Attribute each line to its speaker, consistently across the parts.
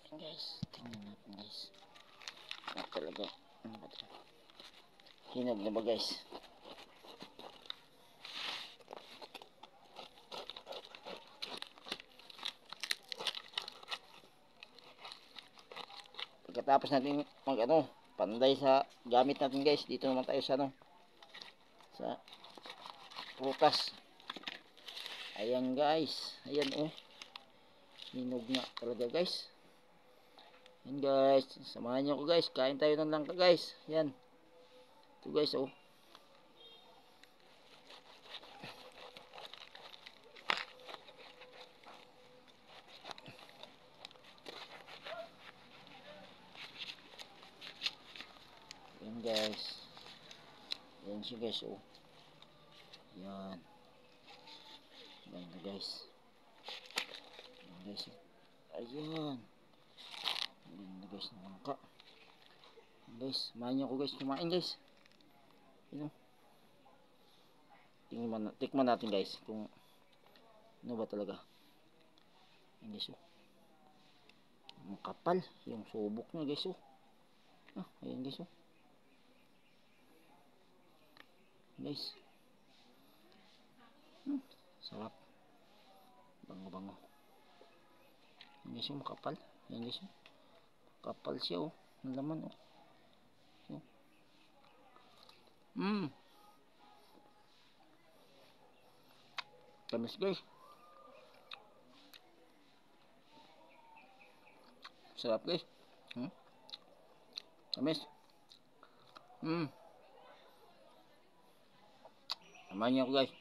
Speaker 1: Guys, tingnan natin guys. Talaga, ano ba ito? Hinog na ba guys? Pagkatapos natin mag panday sa gamit natin guys, dito naman tayo sa sa prutas. Ayan guys, ayan hinog na talaga guys. Ayan guys, samahan niyo ako guys, kain tayo ng langka guys. Ayan, ito guys Ayan guys, ayan siya guys Ayan, ganda guys. Ayan guys, ayan, ganda guys ng langka. Ayan guys, samahan niyo ako guys, kumain guys. Ayan tikman natin guys kung ano ba talaga. Ayan guys ang kapal yung subok niya guys ayan guys guys sarap, bango bango. Ayan guys makapal. Ayan guys kapal siya ang laman tamis guys, sarap guys. Tamis. Samahan niyo ako guys,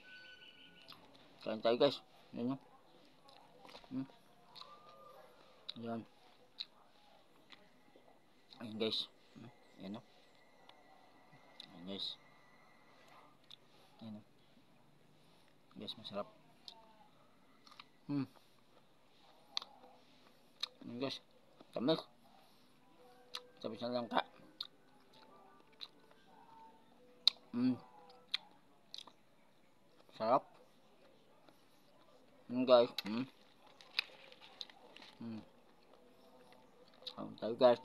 Speaker 1: kain tayo guys. Ayan ayan ayan guys. Ayan ayan guys. Ayan guys, masarap. Ayan guys, tamis. Tamis na langka. Sarap. Guys tayo guys,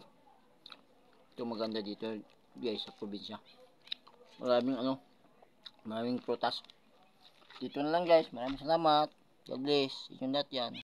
Speaker 1: ito maganda dito guys sa probinsya. Maraming prutas. Dito na lang guys, maraming salamat. God bless. Inyong lahat yan.